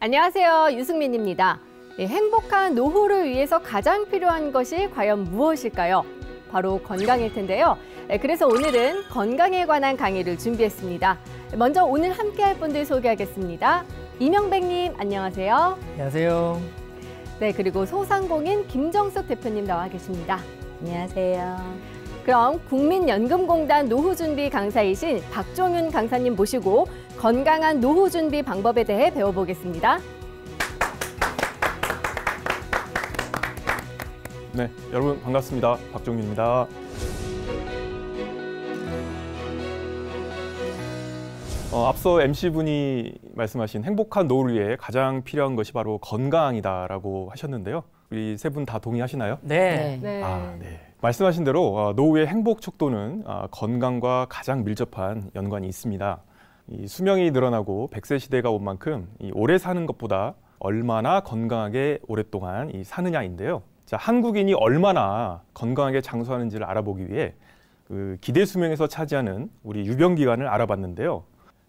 안녕하세요. 유승민입니다. 행복한 노후를 위해서 가장 필요한 것이 과연 무엇일까요? 바로 건강일 텐데요. 그래서 오늘은 건강에 관한 강의를 준비했습니다. 먼저 오늘 함께할 분들 소개하겠습니다. 이명백님 안녕하세요. 안녕하세요. 네, 그리고 소상공인 김정숙 대표님 나와 계십니다. 안녕하세요. 그럼 국민연금공단 노후준비 강사이신 박종윤 강사님 모시고 건강한 노후 준비 방법에 대해 배워보겠습니다. 네, 여러분 반갑습니다. 박종윤입니다. 앞서 MC분이 말씀하신 행복한 노후를 위해 가장 필요한 것이 바로 건강이다라고 하셨는데요. 우리 세 분 다 동의하시나요? 네. 네. 네. 말씀하신 대로 노후의 행복 척도는 건강과 가장 밀접한 연관이 있습니다. 이 수명이 늘어나고 100세 시대가 온 만큼 오래 사는 것보다 얼마나 건강하게 오랫동안 사느냐인데요. 자, 한국인이 얼마나 건강하게 장수하는지를 알아보기 위해 그 기대 수명에서 차지하는 우리 유병 기간을 알아봤는데요.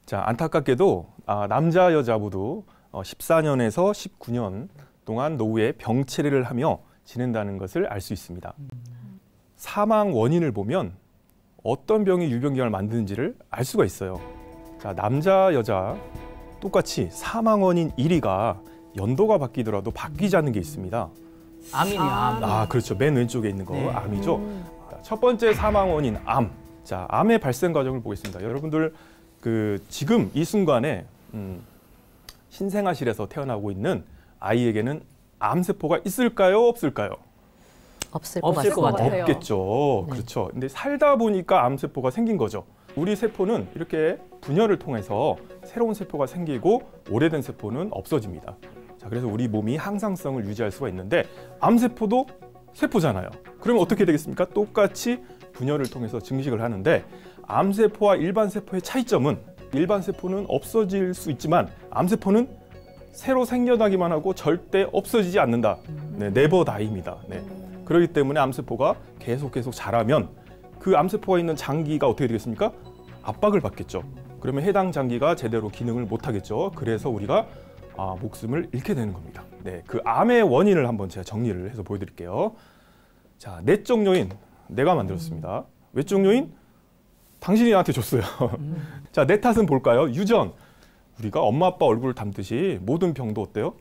자, 안타깝게도 남자 여자 모두 14년에서 19년 동안 노후에 병치레를 하며 지낸다는 것을 알 수 있습니다. 사망 원인을 보면 어떤 병이 유병 기간을 만드는지를 알 수가 있어요. 자, 남자 여자 똑같이 사망 원인 1위가 연도가 바뀌더라도 바뀌지 않는 게 있습니다. 암이네요, 암. 그렇죠. 맨 왼쪽에 있는 거 네. 암이죠. 자, 첫 번째 사망 원인 암. 자, 암의 발생 과정을 보겠습니다. 여러분들 지금 이 순간에 신생아실에서 태어나고 있는 아이에게는 암세포가 있을까요, 없을까요? 없을 것 같아요. 없겠죠. 네. 그렇죠. 근데 살다 보니까 암세포가 생긴 거죠. 우리 세포는 이렇게 분열을 통해서 새로운 세포가 생기고 오래된 세포는 없어집니다. 자, 그래서 우리 몸이 항상성을 유지할 수가 있는데 암세포도 세포잖아요. 그러면 어떻게 되겠습니까? 똑같이 분열을 통해서 증식을 하는데 암세포와 일반 세포의 차이점은 일반 세포는 없어질 수 있지만 암세포는 새로 생겨나기만 하고 절대 없어지지 않는다. 네, never die입니다. 네. 그렇기 때문에 암세포가 계속 자라면 그 암세포가 있는 장기가 어떻게 되겠습니까? 압박을 받겠죠. 그러면 해당 장기가 제대로 기능을 못하겠죠. 그래서 우리가 목숨을 잃게 되는 겁니다. 네, 그 암의 원인을 한번 제가 정리를 해서 보여드릴게요. 자, 내적 요인 내가 만들었습니다. 외적 요인 당신이 나한테 줬어요. 자, 내 탓은 볼까요? 유전. 우리가 엄마 아빠 얼굴을 닮듯이 모든 병도 어때요?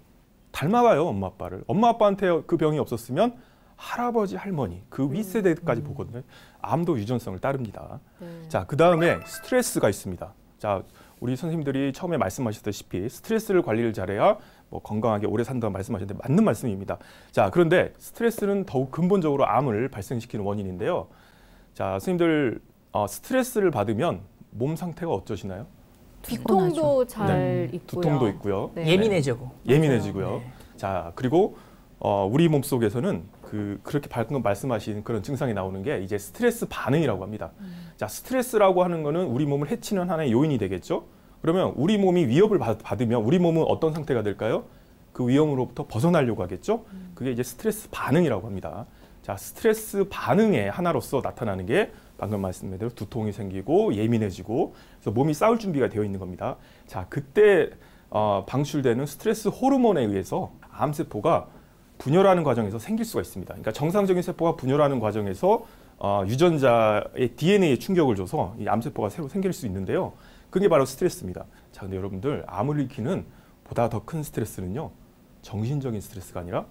닮아가요, 엄마 아빠를. 엄마 아빠한테 그 병이 없었으면 할아버지, 할머니, 그 윗세대까지 보거든요. 암도 유전성을 따릅니다. 자, 그 다음에 스트레스가 있습니다. 자, 우리 선생님들이 처음에 말씀하셨다시피 스트레스를 관리를 잘해야 건강하게 오래 산다고 말씀하셨는데 맞는 말씀입니다. 자, 그런데 스트레스는 더욱 근본적으로 암을 발생시키는 원인인데요. 자, 선생님들 스트레스를 받으면 몸 상태가 어떠시나요? 두통도 잘 있고요. 두통도 있고요. 네. 예민해지고. 예민해지고요. 네. 자, 그리고 우리 몸 속에서는 그렇게 방금 말씀하신 그런 증상이 나오는 게 이제 스트레스 반응이라고 합니다. 자, 스트레스라고 하는 거는 우리 몸을 해치는 하나의 요인이 되겠죠. 그러면 우리 몸이 위협을 받으면 우리 몸은 어떤 상태가 될까요? 그 위험으로부터 벗어나려고 하겠죠. 그게 이제 스트레스 반응이라고 합니다. 자, 스트레스 반응의 하나로서 나타나는 게 방금 말씀드린 대로 두통이 생기고 예민해지고 그래서 몸이 싸울 준비가 되어 있는 겁니다. 자, 그때 방출되는 스트레스 호르몬에 의해서 암세포가 분열하는 과정에서 생길 수가 있습니다. 그러니까 정상적인 세포가 분열하는 과정에서 유전자의 DNA에 충격을 줘서 이 암세포가 새로 생길 수 있는데요. 그게 바로 스트레스입니다. 자, 근데 여러분들 암을 일으키는 보다 더 큰 스트레스는요. 정신적인 스트레스가 아니라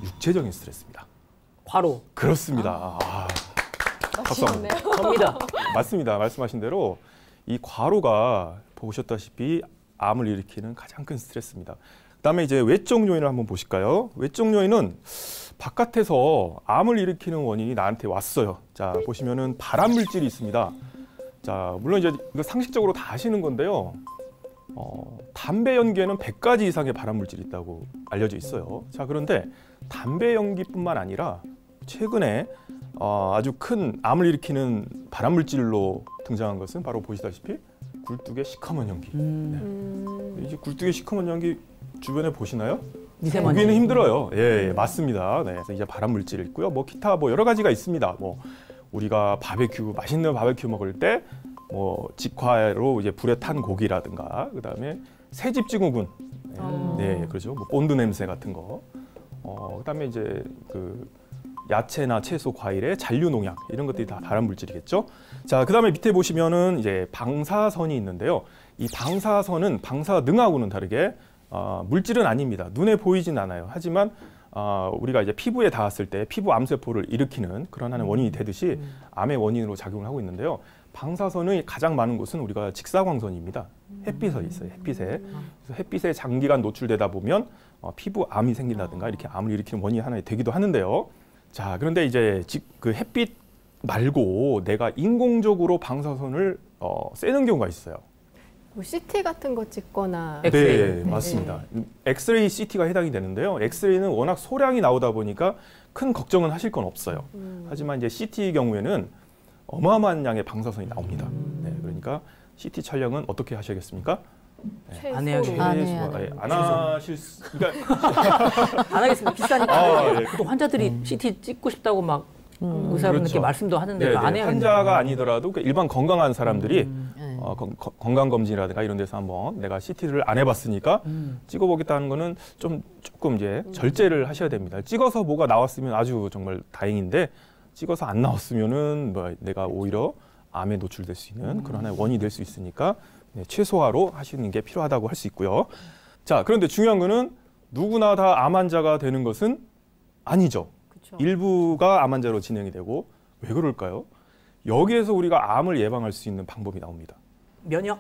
육체적인 스트레스입니다. 과로. 그렇습니다. 박수 한번. 접니다. 맞습니다. 말씀하신 대로 이 과로가 보셨다시피 암을 일으키는 가장 큰 스트레스입니다. 그다음에 이제 외적 요인을 한번 보실까요? 외적 요인은 바깥에서 암을 일으키는 원인이 나한테 왔어요. 자, 보시면은 발암 물질이 있습니다. 자, 물론 이제 이거 상식적으로 다 아시는 건데요. 담배 연기에는 100가지 이상의 발암 물질이 있다고 알려져 있어요. 자, 그런데 담배 연기뿐만 아니라 최근에 아주 큰 암을 일으키는 발암 물질로 등장한 것은 바로 보시다시피 굴뚝의 시커먼 연기. 네. 이제 굴뚝의 시커먼 연기 주변에 보시나요? 미세먼지. 보기는 힘들어요. 예, 맞습니다. 네, 그래서 이제 발암 물질이 있고요. 기타 여러 가지가 있습니다. 우리가 맛있는 바베큐 먹을 때 직화로 이제 불에 탄 고기라든가 그다음에 새집 증후군, 네, 그렇죠. 뭐 본드 냄새 같은 거. 그다음에 이제 그 야채나 채소, 과일의 잔류 농약 이런 것들이 다 발암 물질이겠죠. 자, 그다음에 밑에 보시면은 이제 방사선이 있는데요. 이 방사선은 방사능하고는 다르게 물질은 아닙니다. 눈에 보이진 않아요. 하지만 우리가 이제 피부에 닿았을 때 피부 암세포를 일으키는 그런 하나의 원인이 되듯이 암의 원인으로 작용을 하고 있는데요. 방사선이 가장 많은 곳은 우리가 직사광선입니다. 햇빛에 있어요. 햇빛에. 그래서 햇빛에 장기간 노출되다 보면 피부 암이 생긴다든가 이렇게 암을 일으키는 원인이 하나 되기도 하는데요. 자, 그런데 이제 그 햇빛 말고 내가 인공적으로 방사선을 쐬는 경우가 있어요. 뭐 CT 같은 거 찍거나. 엑스레이. 네, 맞습니다. 엑스레이 CT가 해당이 되는데요. 엑스레이는 워낙 소량이 나오다 보니까 큰 걱정은 하실 건 없어요. 하지만 이제 CT 경우에는 어마어마한 양의 방사선이 나옵니다. 네, 그러니까 CT 촬영은 어떻게 하셔야겠습니까? 최소로. 안 해야죠. 안 하실 그러니까 안 하겠습니다. 비싸니까. 예. 또 환자들이 CT 찍고 싶다고 막 의사분들께 그렇죠. 말씀도 하는데 네, 안 네. 해요. 환자가 아니더라도 그러니까 일반 건강한 사람들이 네. 건강검진이라든가 이런 데서 한번 내가 CT를 안 해봤으니까 찍어보겠다는 거는 조금 이제 절제를 하셔야 됩니다. 찍어서 뭐가 나왔으면 아주 정말 다행인데 찍어서 안 나왔으면은 뭐 내가 오히려 암에 노출될 수 있는 그런 하나의 원인이 될 수 있으니까 네, 최소화로 하시는 게 필요하다고 할 수 있고요. 자, 그런데 중요한 거는 누구나 다 암 환자가 되는 것은 아니죠. 그쵸. 일부가 암 환자로 진행이 되고 왜 그럴까요? 여기에서 우리가 암을 예방할 수 있는 방법이 나옵니다. 면역?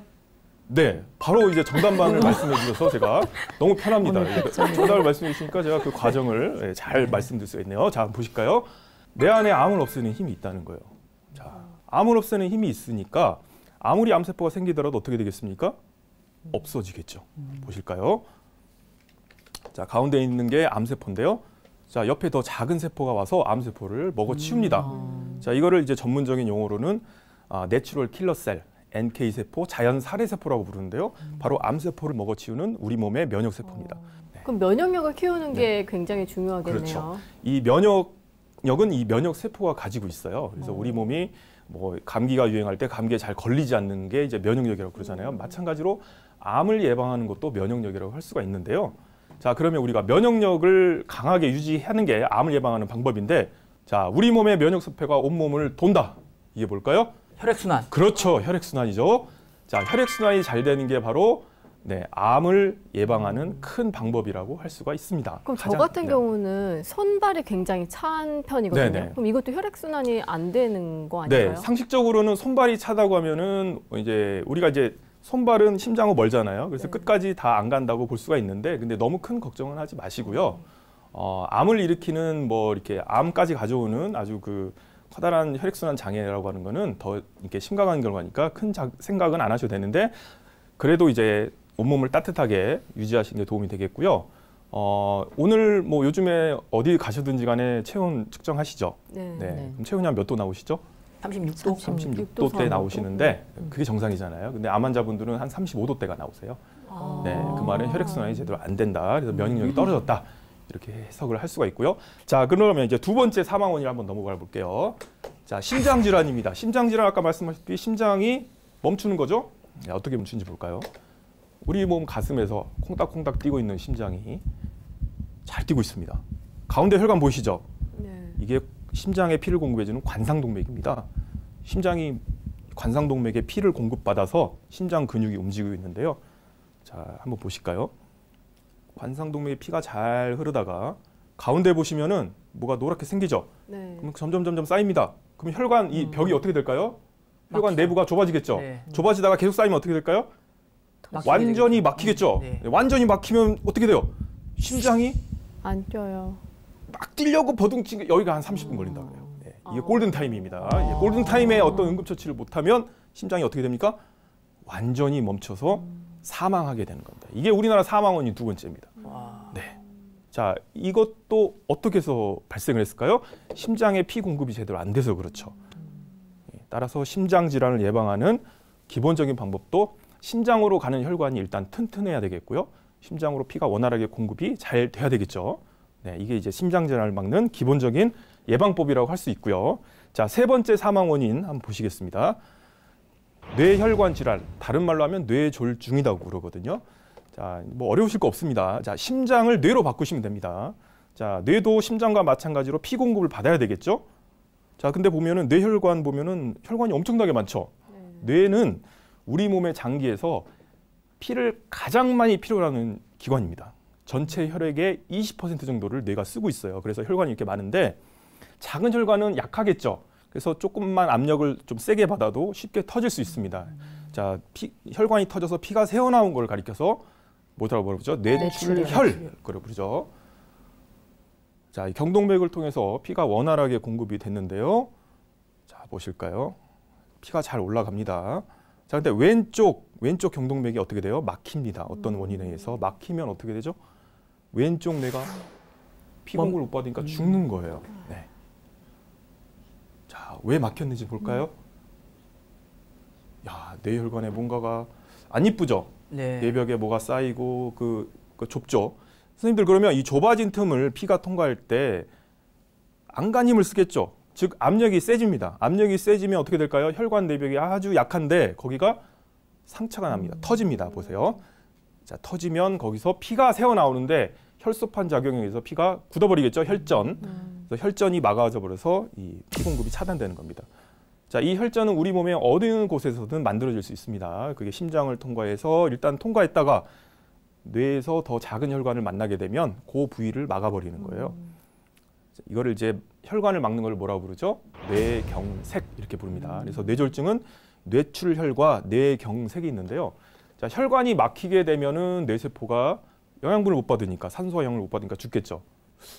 네, 바로 이제 정답만을 말씀해 주셔서 제가 너무 편합니다. 정답을 말씀해 주시니까 제가 그 과정을 잘 말씀드릴 수 있네요. 자, 한번 보실까요? 내 안에 암을 없애는 힘이 있다는 거예요. 자, 암을 없애는 힘이 있으니까 아무리 암세포가 생기더라도 어떻게 되겠습니까? 없어지겠죠. 보실까요? 자, 가운데 있는 게 암세포인데요. 자, 옆에 더 작은 세포가 와서 암세포를 먹어치웁니다. 자, 이거를 이제 전문적인 용어로는 내추럴 킬러셀, NK세포, 자연 살해세포라고 부르는데요. 바로 암세포를 먹어치우는 우리 몸의 면역세포입니다. 네. 그럼 면역력을 키우는 게 굉장히 중요하겠네요. 그렇죠. 이 면역력은 이 면역세포가 가지고 있어요. 그래서 우리 몸이 뭐 감기가 유행할 때 감기에 잘 걸리지 않는 게 이제 면역력이라고 그러잖아요. 마찬가지로 암을 예방하는 것도 면역력이라고 할 수가 있는데요. 자, 그러면 우리가 면역력을 강하게 유지하는 게 암을 예방하는 방법인데, 자, 우리 몸의 면역세포가 온몸을 돈다. 이게 뭘까요? 혈액순환. 그렇죠. 혈액순환이죠. 자, 혈액순환이 잘 되는 게 바로 암을 예방하는 큰 방법이라고 할 수가 있습니다. 그럼 저 같은 경우는 손발이 굉장히 찬 편이거든요. 네네. 그럼 이것도 혈액순환이 안 되는 거 네, 아닌가요? 상식적으로는 손발이 차다고 하면은 이제 우리가 이제 손발은 심장하고 멀잖아요. 그래서 끝까지 다 안 간다고 볼 수가 있는데, 근데 너무 큰 걱정은 하지 마시고요. 암을 일으키는 뭐 이렇게 암까지 가져오는 아주 그 커다란 혈액순환 장애라고 하는 거는 더 이렇게 심각한 결과니까 큰 생각은 안 하셔도 되는데, 그래도 이제 온몸을 따뜻하게 유지하시는 게 도움이 되겠고요. 오늘 뭐 요즘에 어디 가셔든지 간에 체온 측정하시죠? 네. 그럼 체온이 한 몇 도 나오시죠? 36도? 36도 대 나오시는데 그게 정상이잖아요. 근데 암 환자분들은 한 35도대가 나오세요. 네, 그 말은 혈액순환이 제대로 안 된다. 그래서 면역력이 떨어졌다. 이렇게 해석을 할 수가 있고요. 자, 그러면 이제 두 번째 사망 원인을 한번 넘어가 볼게요. 자, 심장 질환입니다. 심장 질환 아까 말씀하셨듯이 심장이 멈추는 거죠? 네, 어떻게 멈추는지 볼까요? 우리 몸 가슴에서 콩닥콩닥 뛰고 있는 심장이 잘 뛰고 있습니다. 가운데 혈관 보이시죠? 네. 이게 심장에 피를 공급해주는 관상동맥입니다. 심장이 관상동맥에 피를 공급받아서 심장 근육이 움직이고 있는데요. 자, 한번 보실까요? 관상동맥에 피가 잘 흐르다가 가운데 보시면은 뭐가 노랗게 생기죠? 네. 그럼 점점 쌓입니다. 그럼 혈관 이 벽이 어떻게 될까요? 혈관 내부가 좁아지겠죠? 네. 좁아지다가 계속 쌓이면 어떻게 될까요? 막히게 완전히 되겠죠. 막히겠죠? 네. 완전히 막히면 어떻게 돼요? 심장이 안 뛰어요. 막 뛰려고 버둥치는 여기가 한 30분 걸린다고 해요. 네, 이게 골든 타임입니다. 골든 타임에 어떤 응급처치를 못하면 심장이 어떻게 됩니까? 완전히 멈춰서 사망하게 되는 겁니다. 이게 우리나라 사망 원인 두 번째입니다. 네. 자, 이것도 어떻게 해서 발생을 했을까요? 심장에 피 공급이 제대로 안 돼서 그렇죠. 따라서 심장 질환을 예방하는 기본적인 방법도 심장으로 가는 혈관이 일단 튼튼해야 되겠고요. 심장으로 피가 원활하게 공급이 잘 돼야 되겠죠. 네, 이게 이제 심장 질환을 막는 기본적인 예방법이라고 할 수 있고요. 자, 세 번째 사망 원인 한번 보시겠습니다. 뇌혈관 질환, 다른 말로 하면 뇌졸중이라고 그러거든요. 자, 뭐 어려우실 거 없습니다. 자, 심장을 뇌로 바꾸시면 됩니다. 자, 뇌도 심장과 마찬가지로 피 공급을 받아야 되겠죠? 자, 근데 보면은 뇌혈관 보면은 혈관이 엄청나게 많죠. 뇌는 우리 몸의 장기에서 피를 가장 많이 필요로 하는 기관입니다. 전체 혈액의 20% 정도를 뇌가 쓰고 있어요. 그래서 혈관이 이렇게 많은데 작은 혈관은 약하겠죠. 그래서 조금만 압력을 좀 세게 받아도 쉽게 터질 수 있습니다. 자, 혈관이 터져서 피가 새어나온 걸 가리켜서 뭐라고 부르죠? 뇌출혈. 그걸 부르죠. 자, 이 경동맥을 통해서 피가 원활하게 공급이 됐는데요. 자, 보실까요? 피가 잘 올라갑니다. 자, 근데 왼쪽 경동맥이 어떻게 돼요? 막힙니다. 어떤 원인에 의해서 막히면 어떻게 되죠? 왼쪽 뇌가 피 공급을 못 받으니까 죽는 거예요. 네. 자, 왜 막혔는지 볼까요? 야, 뇌혈관에 뭔가가 안 이쁘죠? 네. 뇌벽에 뭐가 쌓이고 그 좁죠. 선생님들 그러면 이 좁아진 틈을 피가 통과할 때 안간 힘을 쓰겠죠. 즉 압력이 세집니다. 압력이 세지면 어떻게 될까요? 혈관 내벽이 아주 약한데 거기가 상처가 납니다. 터집니다. 보세요. 자, 터지면 거기서 피가 새어나오는데 혈소판 작용에 의해서 피가 굳어버리겠죠. 혈전. 그래서 혈전이 막아져 버려서 이 피 공급이 차단되는 겁니다. 자, 이 혈전은 우리 몸의 어느 곳에서든 만들어질 수 있습니다. 그게 심장을 통과해서 일단 통과했다가 뇌에서 더 작은 혈관을 만나게 되면 그 부위를 막아버리는 거예요. 이거를 이제 혈관을 막는 걸 뭐라고 부르죠? 뇌경색 이렇게 부릅니다. 그래서 뇌졸중은 뇌출혈과 뇌경색이 있는데요. 자, 혈관이 막히게 되면은 뇌세포가 영양분을 못 받으니까 산소와 영양을 못 받으니까 죽겠죠.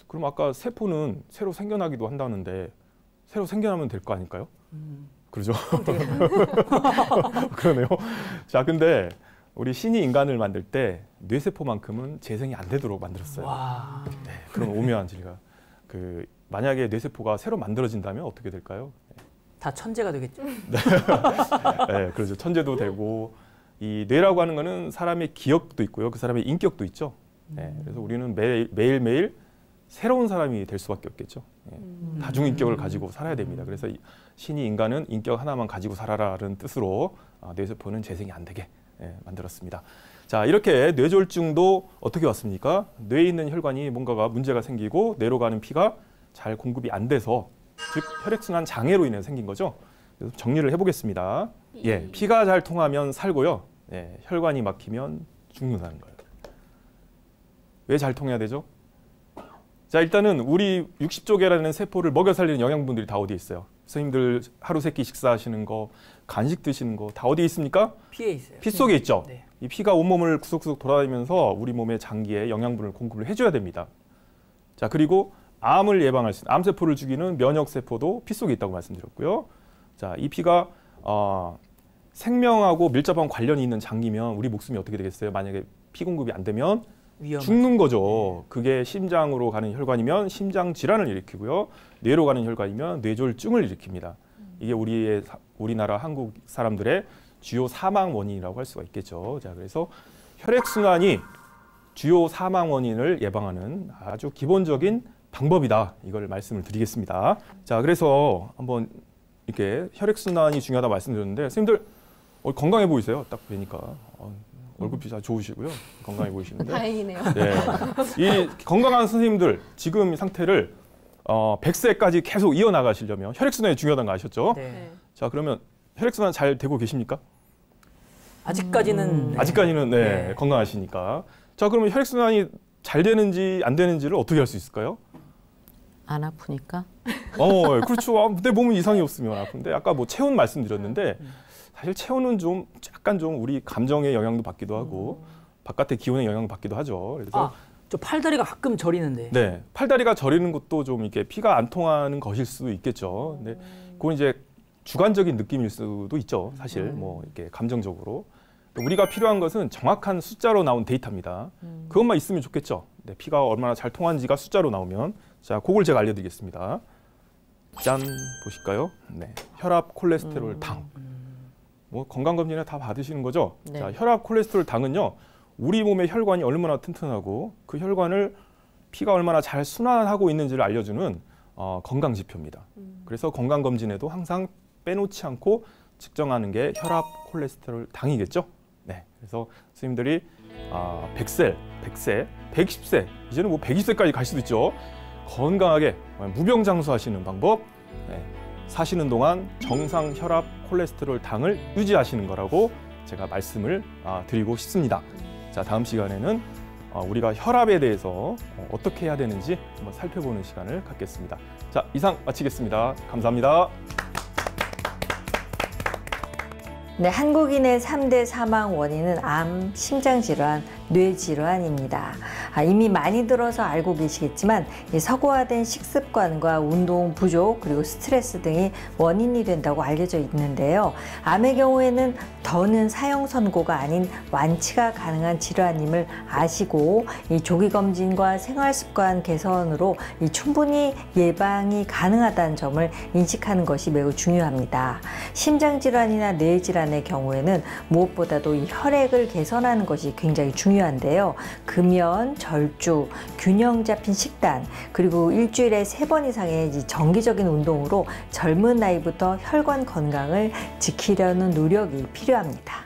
그럼 아까 세포는 새로 생겨나기도 한다는데 새로 생겨나면 될 거 아닐까요? 그러죠. 그러네요. 자, 근데 우리 신이 인간을 만들 때 뇌세포만큼은 재생이 안 되도록 만들었어요. 와. 네, 그런 오묘한 진리가. 만약에 뇌세포가 새로 만들어진다면 어떻게 될까요? 다 천재가 되겠죠. 네, 그렇죠. 천재도 되고 이 뇌라고 하는 거는 사람의 기억도 있고요. 그 사람의 인격도 있죠. 네, 그래서 우리는 매일매일 새로운 사람이 될 수밖에 없겠죠. 네, 다중인격을 가지고 살아야 됩니다. 그래서 신이 인간은 인격 하나만 가지고 살아라는 뜻으로 뇌세포는 재생이 안 되게 만들었습니다. 자, 이렇게 뇌졸중도 어떻게 왔습니까? 뇌에 있는 혈관이 뭔가가 문제가 생기고 뇌로 가는 피가 잘 공급이 안 돼서 즉 혈액순환 장애로 인해 생긴 거죠. 그래서 정리를 해보겠습니다. 예, 피가 잘 통하면 살고요. 예, 혈관이 막히면 죽는다는 거예요. 왜 잘 통해야 되죠? 자, 일단은 우리 60조개라는 세포를 먹여 살리는 영양분들이 다 어디에 있어요? 선생님들 하루 세끼 식사하시는 거, 간식 드시는 거 다 어디에 있습니까? 피에 있어요. 피 속에 있죠. 네. 이 피가 온몸을 구석구석 돌아다니면서 우리 몸의 장기에 영양분을 공급을 해줘야 됩니다. 자, 그리고 암을 예방할 수 있는 암세포를 죽이는 면역세포도 피 속에 있다고 말씀드렸고요. 자, 이 피가 생명하고 밀접한 관련이 있는 장기면 우리 목숨이 어떻게 되겠어요? 만약에 피 공급이 안 되면 위험하죠. 죽는 거죠. 그게 심장으로 가는 혈관이면 심장 질환을 일으키고요. 뇌로 가는 혈관이면 뇌졸중을 일으킵니다. 이게 우리나라 한국 사람들의 주요 사망 원인이라고 할 수가 있겠죠. 자, 그래서 혈액순환이 주요 사망 원인을 예방하는 아주 기본적인 방법이다. 이걸 말씀을 드리겠습니다. 자, 그래서 한번 이렇게 혈액순환이 중요하다 말씀드렸는데 선생님들 건강해 보이세요. 딱 뵈니까 얼굴빛이 아주 좋으시고요. 건강해 보이시는데. 다행이네요. 네. 이 건강한 선생님들 지금 이 상태를 100세까지 계속 이어나가시려면 혈액순환이 중요하다는 거 아셨죠? 네. 자, 그러면 혈액순환 잘 되고 계십니까? 아직까지는 아직까지는 네, 네. 건강하시니까. 자, 그러면 혈액순환이 잘 되는지 안 되는지를 어떻게 할 수 있을까요? 안 아프니까? 그렇죠. 내 몸은 이상이 없으면 아픈데 아까 뭐 체온 말씀드렸는데 사실 체온은 좀 약간 좀 우리 감정의 영향도 받기도 하고 바깥의 기온의 영향을 받기도 하죠. 그래서 저 팔다리가 가끔 저리는데. 네, 팔다리가 저리는 것도 좀 이렇게 피가 안 통하는 것일 수도 있겠죠. 근데 그건 이제 주관적인 느낌일 수도 있죠. 사실 뭐 이렇게 감정적으로. 우리가 필요한 것은 정확한 숫자로 나온 데이터입니다. 그것만 있으면 좋겠죠. 네, 피가 얼마나 잘 통한지가 숫자로 나오면 자, 그걸 제가 알려드리겠습니다. 짠, 보실까요? 네, 혈압, 콜레스테롤, 당. 뭐 건강검진이나 다 받으시는 거죠. 네. 자, 혈압, 콜레스테롤, 당은요. 우리 몸의 혈관이 얼마나 튼튼하고 그 혈관을 피가 얼마나 잘 순환하고 있는지를 알려주는 건강 지표입니다. 그래서 건강검진에도 항상 빼놓지 않고 측정하는 게 혈압, 콜레스테롤, 당이겠죠. 네, 그래서 스님들이 100세, 110세, 이제는 뭐 120세까지 갈 수도 있죠. 건강하게 무병장수하시는 방법, 네, 사시는 동안 정상 혈압, 콜레스테롤, 당을 유지하시는 거라고 제가 말씀을 드리고 싶습니다. 자, 다음 시간에는 우리가 혈압에 대해서 어떻게 해야 되는지 한번 살펴보는 시간을 갖겠습니다. 자, 이상 마치겠습니다. 감사합니다. 네, 한국인의 3대 사망 원인은 암, 심장질환, 뇌질환입니다. 이미 많이 들어서 알고 계시겠지만 이 서구화된 식습관과 운동 부족 그리고 스트레스 등이 원인이 된다고 알려져 있는데요. 암의 경우에는 더는 사형 선고가 아닌 완치가 가능한 질환임을 아시고 이 조기 검진과 생활습관 개선으로 충분히 예방이 가능하다는 점을 인식하는 것이 매우 중요합니다. 심장질환이나 뇌질환의 경우에는 무엇보다도 이 혈액을 개선하는 것이 굉장히 중요한데요. 금연, 절주, 균형 잡힌 식단, 그리고 일주일에 3번 이상의 정기적인 운동으로 젊은 나이부터 혈관 건강을 지키려는 노력이 필요합니다.